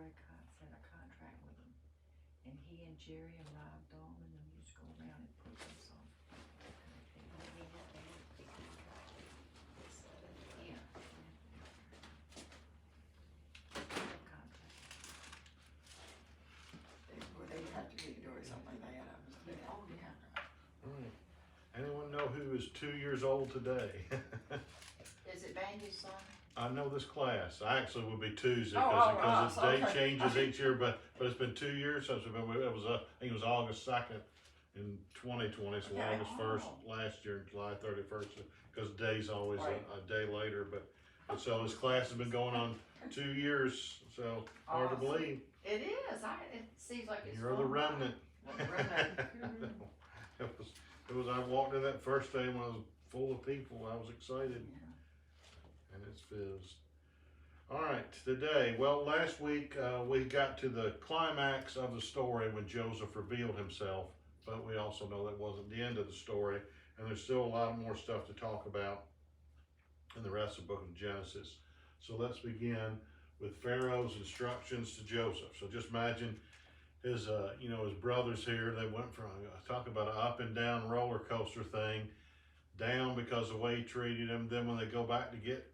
Records had a contract with them, and he and Jerry and Rob Dahlman, them used to go around and put them some. Maybe that they had a big contract. Yeah. Contract. Well, they'd have to be doing something like that. Oh, yeah. Alright. Anyone know who is 2 years old today? Is it Bandy's son? I know this class. I actually would be Tuesday Oh, because the date okay. changes each year, but it's been 2 years since we've been. It was I think it was August 2nd in 2020, so Okay. August 1st last year, and July 31st, because day's always Right. a day later. But so this class has been going on 2 years, so hard to Awesome. believe. It is. It seems like it's. You're the flown by. remnant. The remnant. It was. I walked in that first day when I was full of people. I was excited. Yeah. And it's fizzed. All right, today, well, last week we got to the climax of the story when Joseph revealed himself, but we also know that wasn't the end of the story, and there's still a lot more stuff to talk about in the rest of the book of Genesis. So let's begin with Pharaoh's instructions to Joseph. So just imagine his, his brothers here. They went from talk about an up and down roller coaster thing, down because of the way he treated him. Then when they go back to get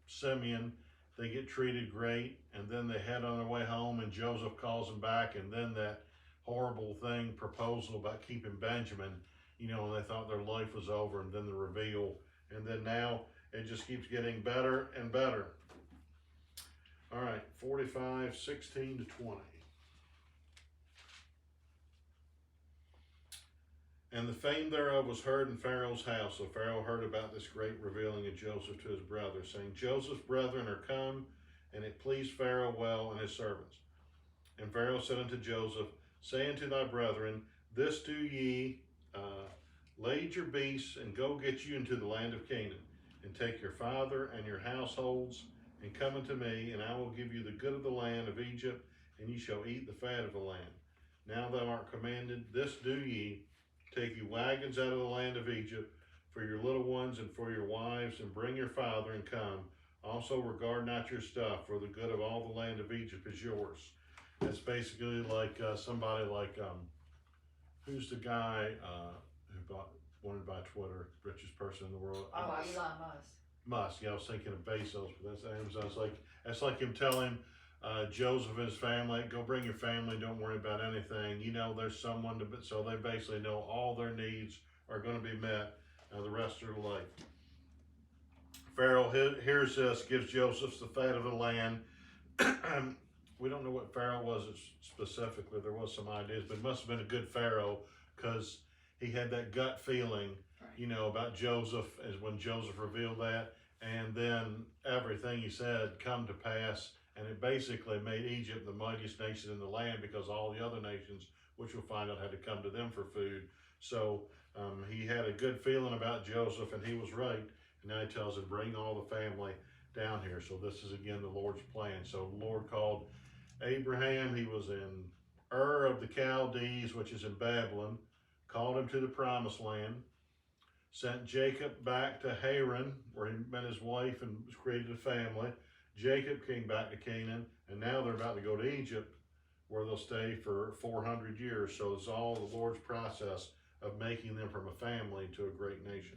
Simeon, they get treated great, and then they head on their way home, and Joseph calls them back, and then that horrible proposal about keeping Benjamin, and they thought their life was over, and then the reveal, and then now it just keeps getting better and better. All right, 45, 16 to 20. And the fame thereof was heard in Pharaoh's house. So Pharaoh heard about this great revealing of Joseph to his brothers, saying, Joseph's brethren are come, and it pleased Pharaoh well and his servants. And Pharaoh said unto Joseph, say unto thy brethren, this do ye, lade your beasts, and go get you into the land of Canaan, and take your father and your households, and come unto me, and I will give you the good of the land of Egypt, and ye shall eat the fat of the land. Now thou art commanded, this do ye, take you wagons out of the land of Egypt for your little ones and for your wives, and bring your father and come. Also regard not your stuff, for the good of all the land of Egypt is yours. That's basically like somebody like, who's the guy who wanted to buy Twitter, richest person in the world? Oh, Elon Musk. Musk, yeah, I was thinking of Bezos, but that's Amazon. That's like him telling Joseph and his family, go bring your family, don't worry about anything. There's someone so they basically know all their needs are going to be met the rest of their life. Pharaoh hears this, gives Joseph the fat of the land. We don't know what Pharaoh was specifically. There was some ideas, but it must have been a good Pharaoh because he had that gut feeling, about Joseph, as when Joseph revealed that, and then everything he said come to pass. And it basically made Egypt the mightiest nation in the land because all the other nations, which we'll find out, had to come to them for food. So he had a good feeling about Joseph, and he was right. And now he tells him, bring all the family down here. So this is, again, the Lord's plan. So the Lord called Abraham. He was in Ur of the Chaldees, which is in Babylon, called him to the promised land, sent Jacob back to Haran, where he met his wife and created a family. Jacob came back to Canaan, and now they're about to go to Egypt, where they'll stay for 400 years. So it's all the Lord's process of making them from a family to a great nation.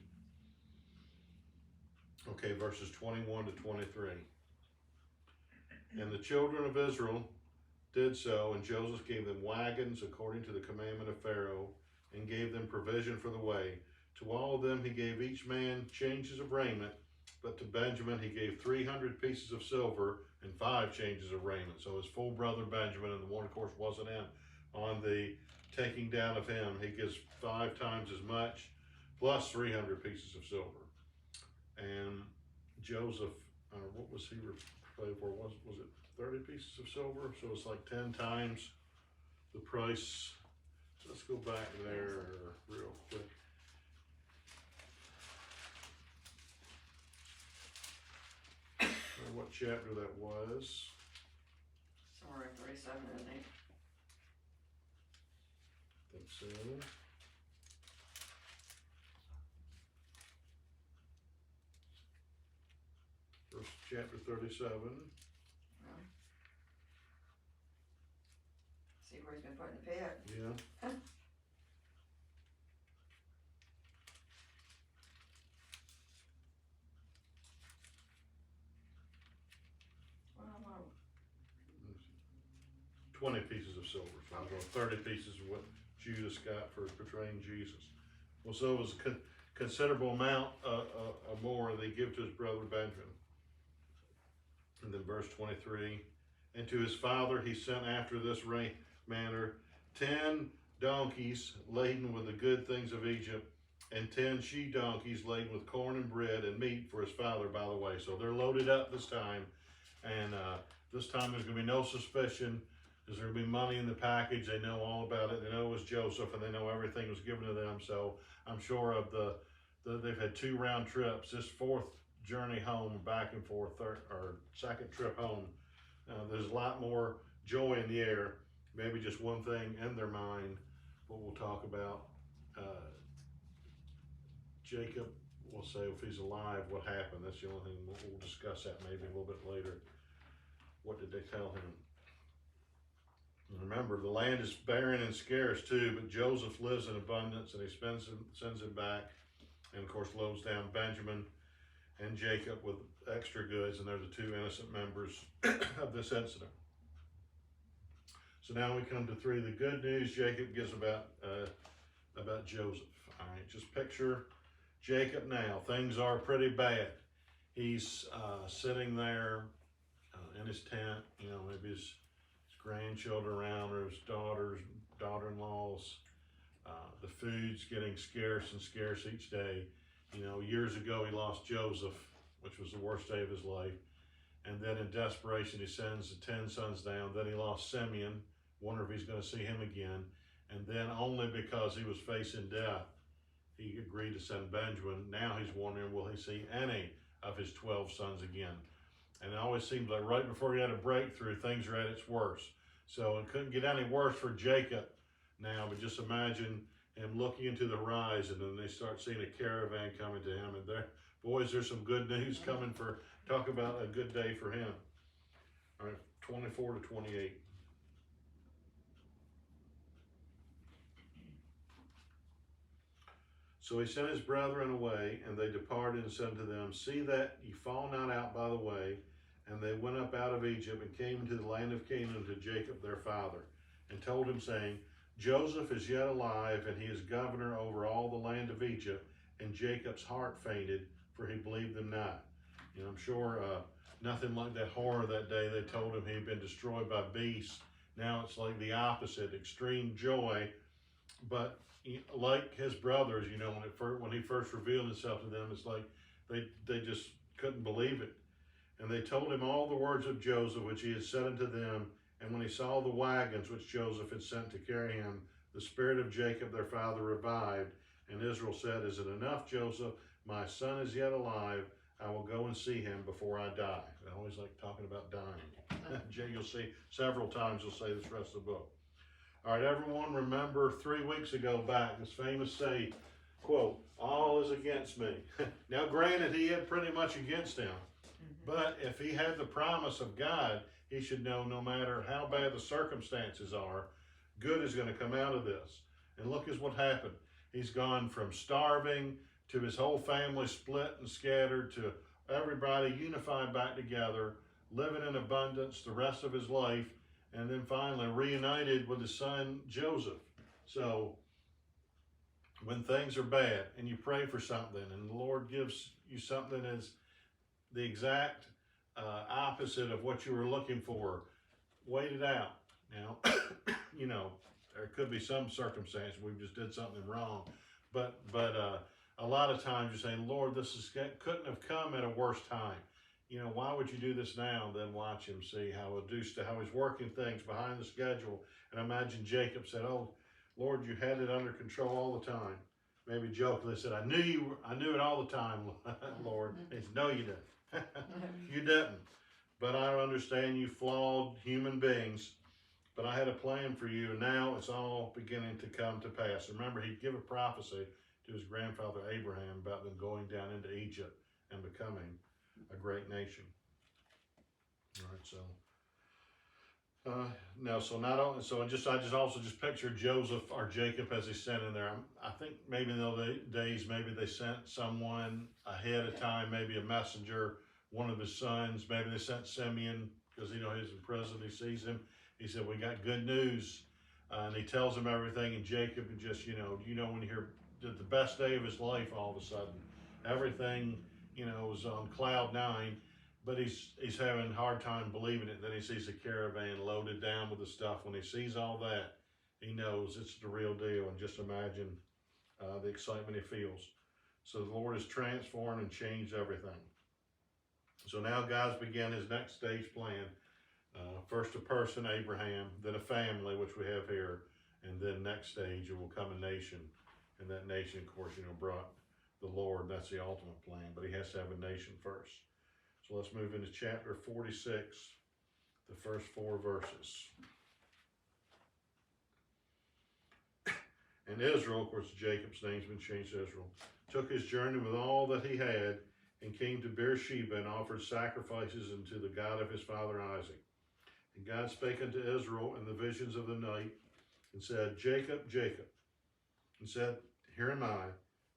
Okay, verses 21 to 23. And the children of Israel did so, and Joseph gave them wagons according to the commandment of Pharaoh, and gave them provision for the way. To all of them he gave each man changes of raiment, but to Benjamin he gave 300 pieces of silver and 5 changes of raiment. So his full brother Benjamin, and the one, of course, wasn't in on the taking down of him, he gives 5 times as much, plus 300 pieces of silver. And Joseph, what was he paid for? Was it 30 pieces of silver? So it's like 10 times the price. So let's go back there real quick. What chapter that was? Somewhere in 37, I think. I think so. Verse chapter 37. See where he's been put in the pit. Yeah. Wow. 20 pieces of silver. So Okay. 30 pieces of what Judas got for portraying Jesus. Well, so it was a considerable amount more they give to his brother Benjamin. And then verse 23, and to his father he sent after this manner 10 donkeys laden with the good things of Egypt, and 10 she donkeys laden with corn and bread and meat for his father, by the way. So they're loaded up this time, and this time there's going to be no suspicion. There's going to be money in the package. They know all about it. They know it was Joseph, and they know everything was given to them. So I'm sure of they've had 2 round trips. This 4th journey home, back and forth, or 2nd trip home, there's a lot more joy in the air. Maybe just one thing in their mind, what we'll talk about. Jacob, we'll say if he's alive, what happened. That's the only thing. We'll discuss that maybe a little bit later. What did they tell him? Remember, the land is barren and scarce too, but Joseph lives in abundance, and he sends him back, and of course loads down Benjamin and Jacob with extra goods, and they're the 2 innocent members of this incident. So now we come to 3. The good news Jacob gives about Joseph. All right, just picture Jacob now. Things are pretty bad. He's sitting there in his tent, maybe his grandchildren around, or his daughter-in-laws. The food's getting scarce and scarce each day. Years ago he lost Joseph, which was the worst day of his life. And then in desperation he sends the 10 sons down. Then he lost Simeon. Wonder if he's going to see him again. And then only because he was facing death, he agreed to send Benjamin. Now he's wondering, will he see any of his 12 sons again? And it always seems like right before he had a breakthrough, things are at its worst. So it couldn't get any worse for Jacob now, but just imagine him looking into the horizon, and they start seeing a caravan coming to him, and there's some good news coming talk about a good day for him. All right, 24 to 28. So he sent his brethren away, and they departed and said to them, see that ye fall not out by the way. And they went up out of Egypt and came into the land of Canaan to Jacob their father, and told him, saying, Joseph is yet alive, and he is governor over all the land of Egypt. And Jacob's heart fainted, for he believed them not. I'm sure nothing like that horror that day. They told him he'd been destroyed by beasts. Now it's like the opposite, extreme joy. But like his brothers, when he first revealed himself to them, it's like they just couldn't believe it. And they told him all the words of Joseph, which he had said unto them. And when he saw the wagons which Joseph had sent to carry him, the spirit of Jacob their father revived. And Israel said, is it enough, Joseph? My son is yet alive. I will go and see him before I die. I always like talking about dying. You'll see several times he'll say this rest of the book. All right, everyone, remember 3 weeks ago back, this famous say, quote, all is against me. Now, granted, he had pretty much against him. But if he had the promise of God, he should know no matter how bad the circumstances are, good is going to come out of this. And look at what happened. He's gone from starving to his whole family split and scattered to everybody unified back together, living in abundance the rest of his life, and then finally reunited with his son Joseph. So when things are bad and you pray for something and the Lord gives you something that's the exact opposite of what you were looking for, wait it out. Now, there could be some circumstance we just did something wrong, but a lot of times you're saying, Lord, couldn't have come at a worse time. Why would you do this now? Then watch him, see how he's working things behind the schedule. And I imagine Jacob said, oh, Lord, you had it under control all the time. Maybe jokingly said, I knew it all the time, Lord. He said, no, you didn't. You didn't. But I understand you flawed human beings. But I had a plan for you, and now it's all beginning to come to pass. Remember, he'd give a prophecy to his grandfather Abraham about them going down into Egypt and becoming a great nation. All right, so No, so not only, so I just also just picture Joseph or Jacob as he's sent in there. I think maybe in those days, maybe they sent someone ahead of time, maybe a messenger, one of his sons. Maybe they sent Simeon because he's in prison. He sees him. He said, "We got good news," and he tells him everything. And Jacob just when you hear the best day of his life, all of a sudden, everything was on cloud nine. But he's having a hard time believing it. Then he sees a caravan loaded down with the stuff. When he sees all that, he knows it's the real deal. And just imagine the excitement he feels. So the Lord has transformed and changed everything. So now God's began his next stage plan. First a person, Abraham, then a family, which we have here, and then next stage it will come a nation. And that nation, of course, brought the Lord. That's the ultimate plan. But he has to have a nation first. So let's move into chapter 46, the first 4 verses. And Israel, of course, Jacob's name's been changed to Israel, took his journey with all that he had and came to Beersheba and offered sacrifices unto the God of his father Isaac. And God spake unto Israel in the visions of the night and said, Jacob, Jacob. And said, Here am I.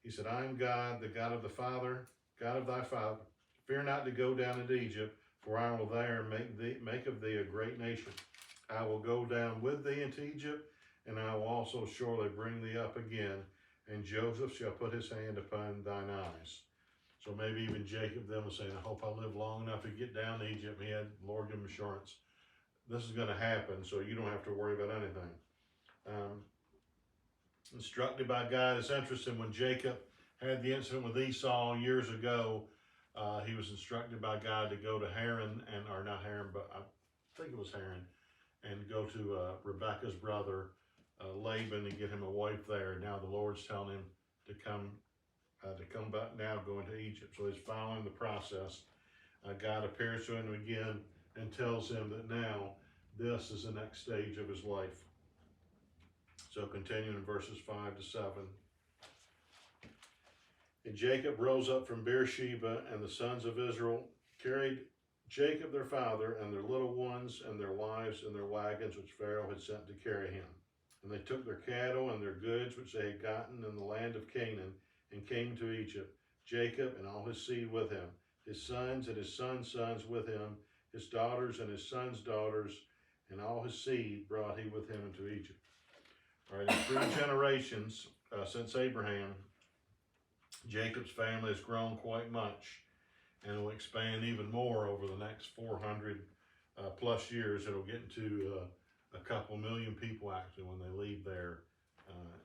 He said, I am God, the God of the Father, God of thy father. Fear not to go down into Egypt, for I will there make of thee a great nation. I will go down with thee into Egypt, and I will also surely bring thee up again, and Joseph shall put his hand upon thine eyes. So maybe even Jacob then was saying, I hope I live long enough to get down to Egypt. He had the Lord give him assurance. This is going to happen, so you don't have to worry about anything. Instructed by God, it's interesting when Jacob had the incident with Esau years ago. He was instructed by God to go to Haran, or not Haran, but I think it was Haran, and go to Rebekah's brother Laban and get him a wife there. Now the Lord's telling him to come back now, go into Egypt. So he's following the process. God appears to him again and tells him that now this is the next stage of his life. So continuing in verses 5 to 7. And Jacob rose up from Beersheba, and the sons of Israel carried Jacob their father and their little ones and their wives and their wagons which Pharaoh had sent to carry him. And they took their cattle and their goods which they had gotten in the land of Canaan and came to Egypt, Jacob and all his seed with him, his sons and his sons' sons with him, his daughters and his sons' daughters, and all his seed brought he with him into Egypt. All right, in 3 generations since Abraham, Jacob's family has grown quite much and will expand even more over the next 400 plus years. It'll get into a couple million people actually when they leave there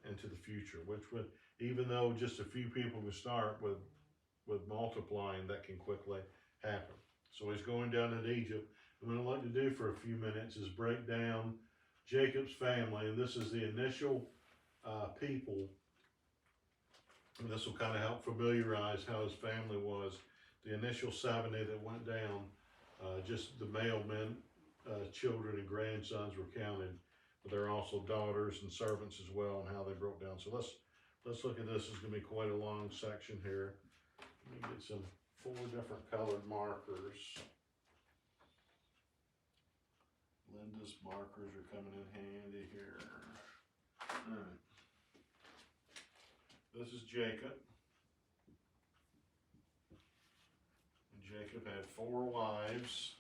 into the future, which would, even though just a few people can start with multiplying, that can quickly happen. So he's going down into Egypt. And what I'd like to do for a few minutes is break down Jacob's family, and this is the initial people. And this will kind of help familiarize how his family was. The initial 70 that went down, just the male men, children and grandsons were counted, but there are also daughters and servants as well, and how they broke down. So let's look at this. It's going to be quite a long section here. Let me get some 4 different colored markers. Linda's markers are coming in handy here. All right. This is Jacob. And Jacob had 4 wives.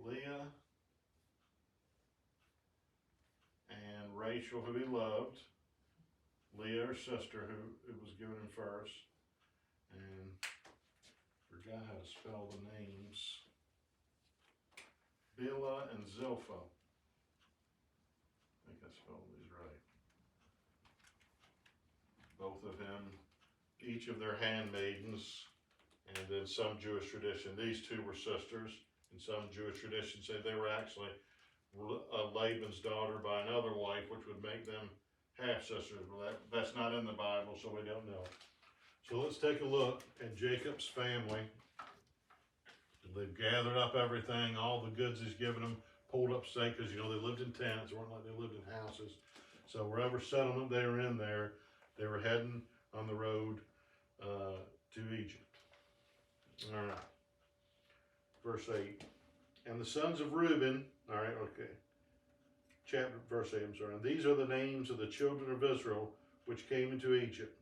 Leah and Rachel, who he loved. Leah, her sister, who was given him first. And forgot how to spell the names. Bilhah and Zilpah. I think I spelled these right. Both of them, each of their handmaidens, and in some Jewish tradition, these 2 were sisters. In some Jewish tradition, say they were actually Laban's daughter by another wife, which would make them half-sisters. Well, that's not in the Bible, so we don't know. So let's take a look at Jacob's family. They've gathered up everything, all the goods he's given them, pulled up stake, because they lived in tents. It weren't like they lived in houses. So wherever settlement they were in there, they were heading on the road to Egypt. All right. Verse 8. And the sons of Reuben, all right, okay. Chapter, verse 8, I'm sorry. And these are the names of the children of Israel which came into Egypt.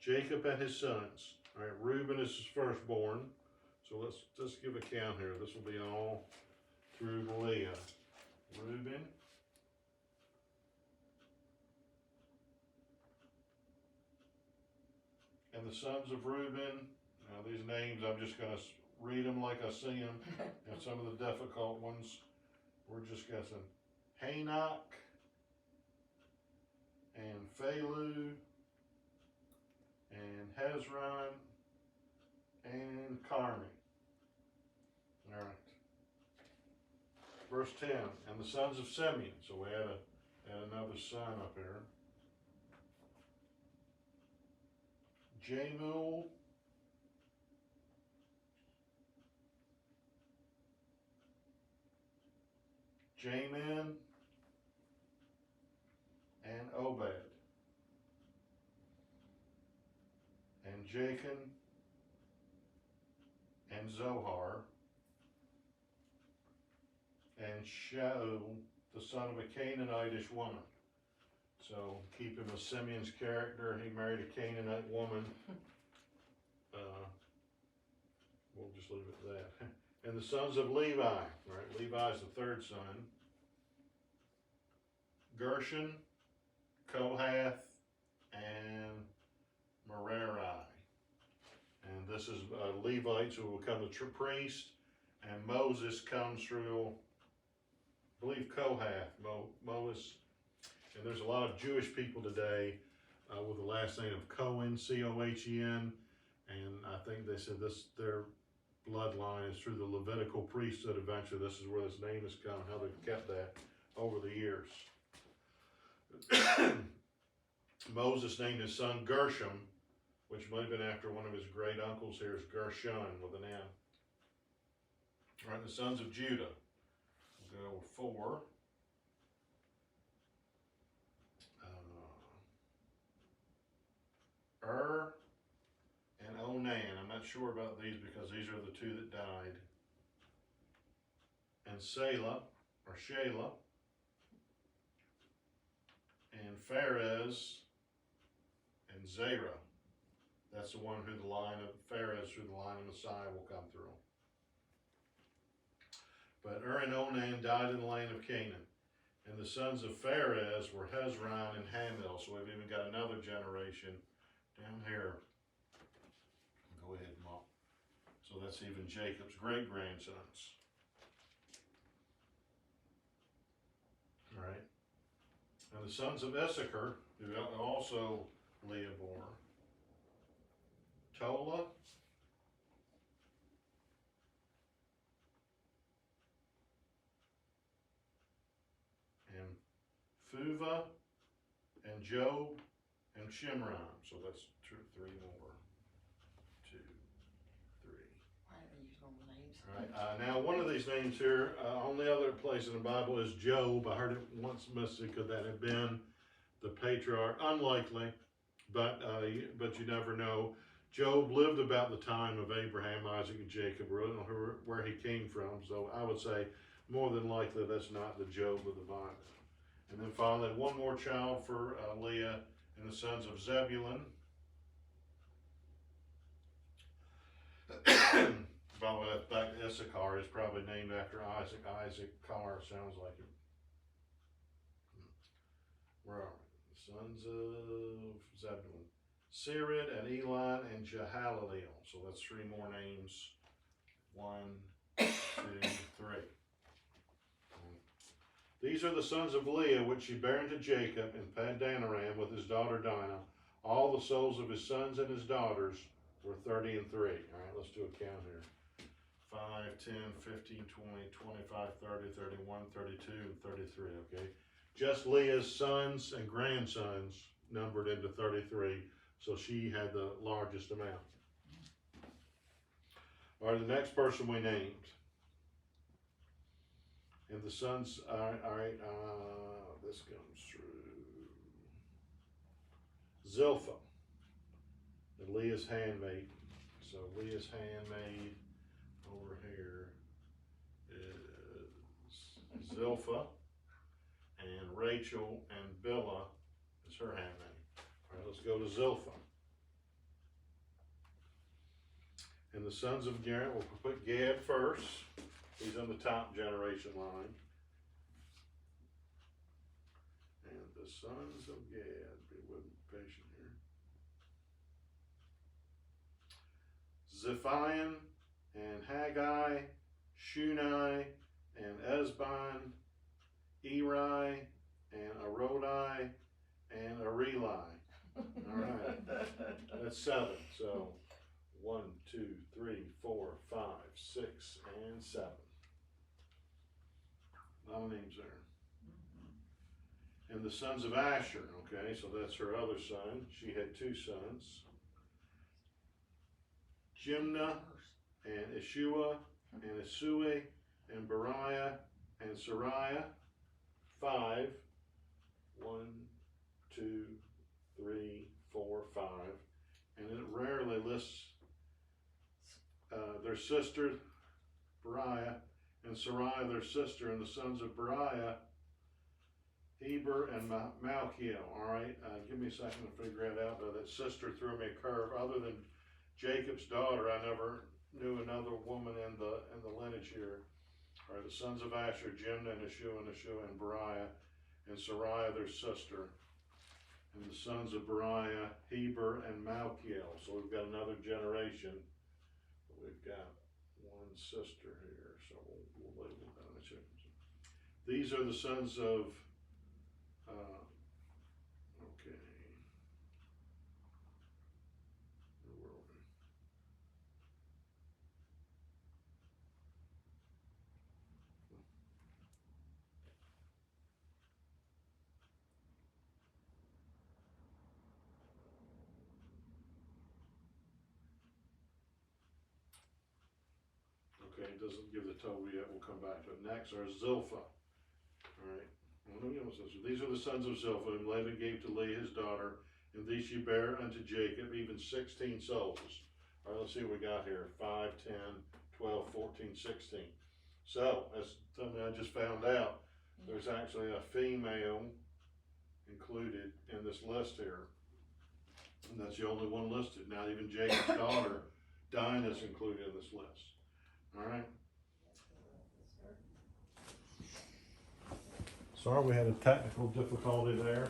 Jacob and his sons. All right, Reuben is his firstborn. So let's just give a count here. This will be all through Leah. Reuben. And the sons of Reuben. Now these names, I'm just going to read them like I see them. And some of the difficult ones, we're just guessing. Hanok and Phalu and Hezron and Carmi. All right. Verse 10, and the sons of Simeon. So we had another son up here. Jamul, Jamin, and Obed, and Jachin, and Zohar, and Shaul, the son of a Canaanitish woman. So keeping with Simeon's character, he married a Canaanite woman. We'll just leave it at that. And the sons of Levi, right? Levi's the third son. Gershon, Kohath, and Merari. And this is Levites who will become the priest. And Moses comes through, I believe, Kohath, Moses. And there's a lot of Jewish people today with the last name of Cohen, C-O-H-E-N. And I think they said their bloodline is through the Levitical priesthood eventually. This is where this name has come, how they've kept that over the years. Moses named his son Gershom, which might have been after one of his great uncles. Here's Gershon with an N. All right, the sons of Judah. We'll go with 4. And Onan. I'm not sure about these because these are the two that died. And Selah, or Shelah. And Pharez and Zerah. That's the one who the line of Pharez, through the line of Messiah, will come through. But and Onan died in the land of Canaan. And the sons of Pharez were Hezron and Hamil. So we've even got another generation down here. Go ahead, Mom. So that's even Jacob's great-grandsons. All right. And the sons of Issachar, who also Leah bore, Tola, and Phuva, and Job, and Shimron. So that's 3 more. 2, 3. Why are they using all the names? All right. Now, one of these names here, only other place in the Bible is Job. I heard it once listed. Could that have been the patriarch? Unlikely, but you never know. Job lived about the time of Abraham, Isaac, and Jacob. We don't know where he came from, so I would say more than likely that's not the Job of the Bible. And then finally, one more child for Leah and the sons of Zebulun. By the way, that's back to Issachar. Is probably named after Isaac. Isaac Carr sounds like it. Where are we? The sons of Zebulun. Sered and Elon and Jehalelel. So that's 3 more names. 1, 2, 3. These are the sons of Leah, which she bare unto Jacob in Paddan-aram with his daughter Dinah. All the souls of his sons and his daughters were 30 and 3. All right, let's do a count here. 5, 10, 15, 20, 25, 30, 31, 32, and 33, okay? Just Leah's sons and grandsons numbered into 33, so she had the largest amount. All right, the next person we named. And the sons, all right, this comes through. Zilpah, and Leah's handmaid. So Leah's handmaid over here is Zilpah, and Rachel and Bilhah is her handmaid. All right, let's go to Zilpah. And the sons of Gad, we'll put Gad first. He's on the top generation line. And the sons of Gad, be with me, patient here. Ziphion and Haggai, Shunai and Esbon, Eri and Arodi and Areli. All right, that's 7. So 1, 2, 3, 4, 5, 6, and 7. A lot of names there. And the sons of Asher, okay, so that's her other son. She had 2 sons. Jimnah and Ishua and Isui and Beriah and Sariah. 5. 1, 2, 3, 4, 5. And it rarely lists their sister, Beriah, and Sariah, their sister, and the sons of Beriah, Heber and Malchiel. All right, give me a second to figure that out. That sister threw me a curve. Other than Jacob's daughter, I never knew another woman in the lineage here. All right, the sons of Asher, Jimnah and Ishua and Beriah, and Sariah, their sister. And the sons of Beriah, Heber and Malchiel. So we've got another generation. We've got one sister here, so we'll label that. These are the sons of, okay, where were we? Okay, it doesn't give the total yet, we'll come back to it. Next are Zilpah. All right, these are the sons of Zilpah, whom Laban gave to Leah his daughter, and these she bare unto Jacob, even 16 souls. All right, let's see what we got here. 5, 10, 12, 14, 16. So, that's something I just found out. There's actually a female included in this list here. And that's the only one listed. Not even Jacob's daughter, Dinah, is included in this list. All right. Sorry, we had a technical difficulty there.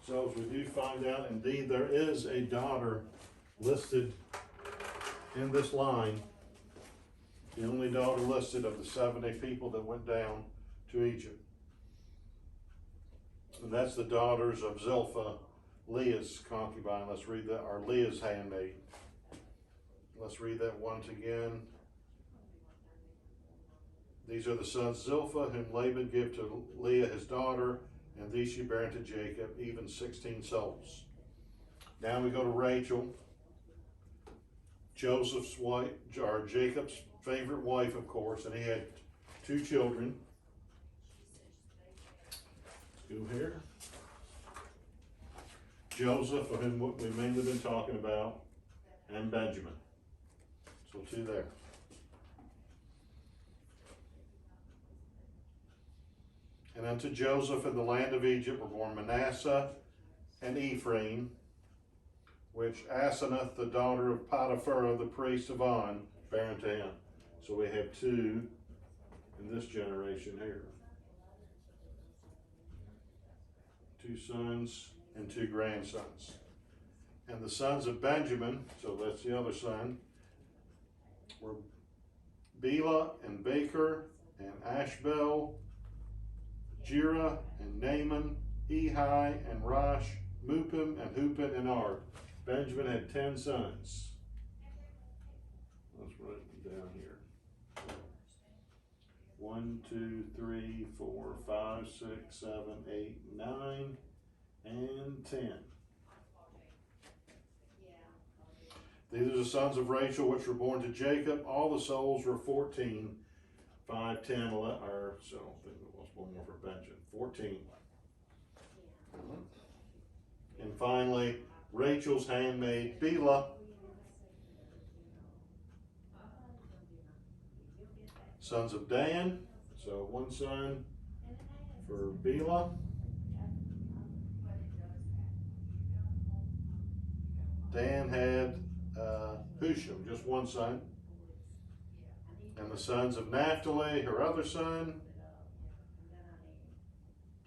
So as we do find out, indeed, there is a daughter listed in this line. The only daughter listed of the 70 people that went down to Egypt. And that's the daughters of Zilpah, Leah's concubine. Let's read that, or Leah's handmaid. Let's read that once again. These are the sons of Zilpah, whom Laban gave to Leah his daughter, and these she bare unto Jacob, even 16 souls. Now we go to Rachel, Joseph's wife, or Jacob's favorite wife, of course, and he had 2 children. Let's go here. Joseph, of whom we've mainly been talking about, and Benjamin. So 2 there. And unto Joseph in the land of Egypt were born Manasseh and Ephraim, which Asenath, the daughter of Potiphar, the priest of On, bare unto him. So we have 2 in this generation here. 2 sons and 2 grandsons. And the sons of Benjamin, so that's the other son, were Bela and Baker and Ashbel, Jireh and Naaman, Ehi and Rosh, Mupim and Hupin and Ard. Benjamin had 10 sons. Let's write them down here. 1, 2, 3, 4, 5, 6, 7, 8, 9, and 10. These are the sons of Rachel, which were born to Jacob. All the souls were 14. 5, 10, 11, or so I think it was one more for Benjamin. 14. And finally, Rachel's handmaid, Bilhah. Sons of Dan, so 1 son, for Bela. Dan had Husham, just one son. And the sons of Naphtali, her other son,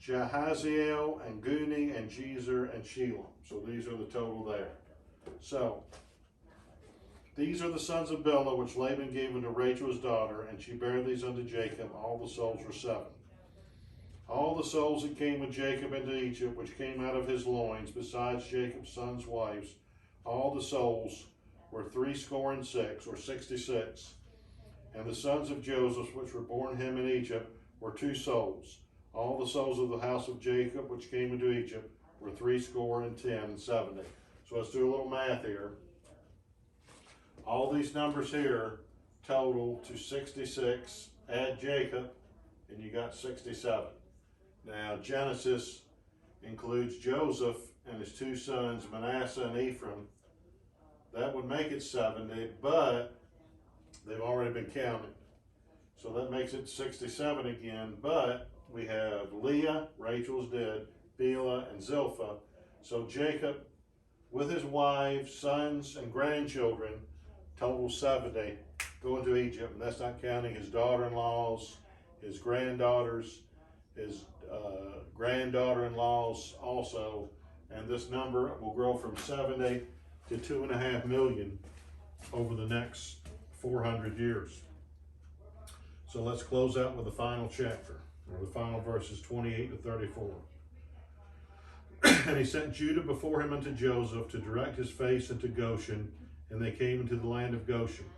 Jahaziel and Guni and Jezer and Shelam. So these are the total there. So these are the sons of Bilhah, which Laban gave unto Rachel his daughter, and she bare these unto Jacob. All the souls were 7. All the souls that came with Jacob into Egypt, which came out of his loins, besides Jacob's sons' wives, all the souls were 66, or 66. And the sons of Joseph, which were born him in Egypt, were 2 souls. All the souls of the house of Jacob, which came into Egypt, were 70 and 70. So let's do a little math here. All these numbers here total to 66. Add Jacob, and you got 67. Now Genesis includes Joseph and his 2 sons, Manasseh and Ephraim. That would make it 70, but they've already been counted. So that makes it 67 again, but we have Leah, Rachel's dead, Bilhah, and Zilpah. So Jacob, with his wives, sons, and grandchildren, total 70, going to Egypt. And that's not counting his daughter-in-laws, his granddaughters, his granddaughter-in-laws also. And this number will grow from 70 to 2.5 million over the next 400 years. So let's close out with the final chapter, or the final verses 28 to 34. And he sent Judah before him unto Joseph to direct his face into Goshen, and they came into the land of Goshen.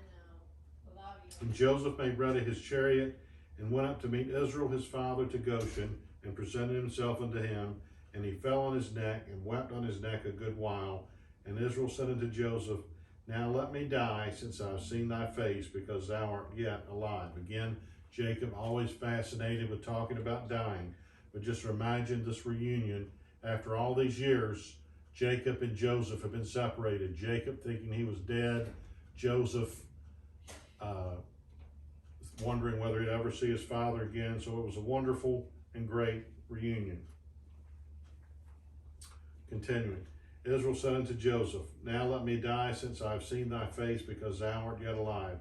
And Joseph made ready his chariot, and went up to meet Israel his father to Goshen, and presented himself unto him. And he fell on his neck, and wept on his neck a good while. And Israel said unto Joseph, Now let me die, since I have seen thy face, because thou art yet alive. Again, Jacob always fascinated with talking about dying. But just imagine this reunion. After all these years, Jacob and Joseph have been separated. Jacob thinking he was dead. Joseph wondering whether he'd ever see his father again. So it was a wonderful and great reunion. Continuing. Israel said unto Joseph, Now let me die, since I have seen thy face, because thou art yet alive.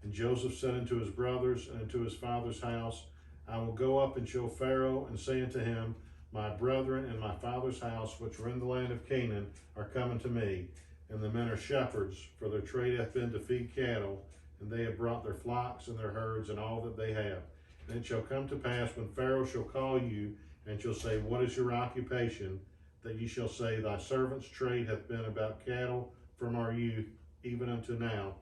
And Joseph said unto his brothers and unto his father's house, I will go up and show Pharaoh, and say unto him, My brethren and my father's house, which were in the land of Canaan, are coming to me. And the men are shepherds, for their trade hath been to feed cattle, and they have brought their flocks and their herds and all that they have. And it shall come to pass, when Pharaoh shall call you, and shall say, What is your occupation? That ye shall say, Thy servant's trade hath been about cattle from our youth, even unto now,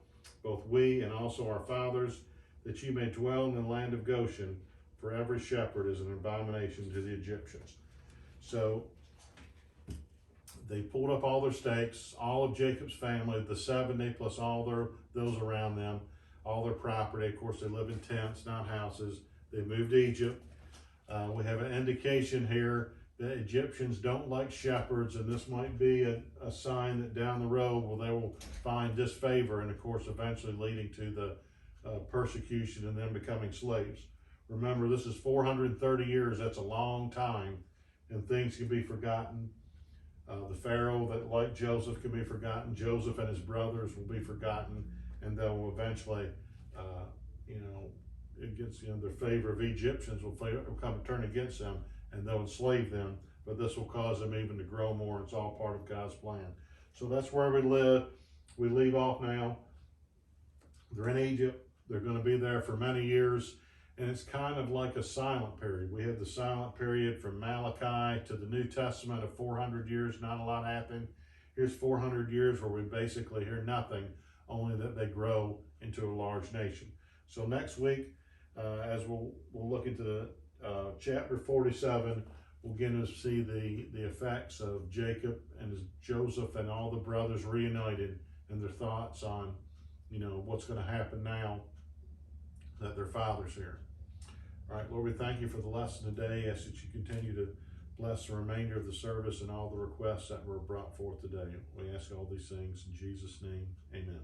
both we and also our fathers, that ye may dwell in the land of Goshen, for every shepherd is an abomination to the Egyptians. So they pulled up all their stakes, all of Jacob's family, the 70 plus all those around them, all their property. Of course, they live in tents, not houses. They moved to Egypt. We have an indication here that Egyptians don't like shepherds, and this might be a sign that down the road, they will find disfavor, and of course, eventually leading to the persecution and them becoming slaves. Remember, this is 430 years. That's a long time, and things can be forgotten. The Pharaoh that liked Joseph can be forgotten. Joseph and his brothers will be forgotten, and they'll eventually, their favor of Egyptians will come and turn against them, and they'll enslave them. But this will cause them even to grow more. It's all part of God's plan. So that's where we live. We leave off now. They're in Egypt. They're going to be there for many years. And it's kind of like a silent period. We have the silent period from Malachi to the New Testament of 400 years, not a lot happened. Here's 400 years where we basically hear nothing, only that they grow into a large nation. So next week, as we'll look into the chapter 47, we'll get to see the effects of Jacob and Joseph and all the brothers reunited, and their thoughts on, what's going to happen now that their father's here. All right, Lord, we thank you for the lesson today. I ask that you continue to bless the remainder of the service and all the requests that were brought forth today. We ask all these things in Jesus' name. Amen.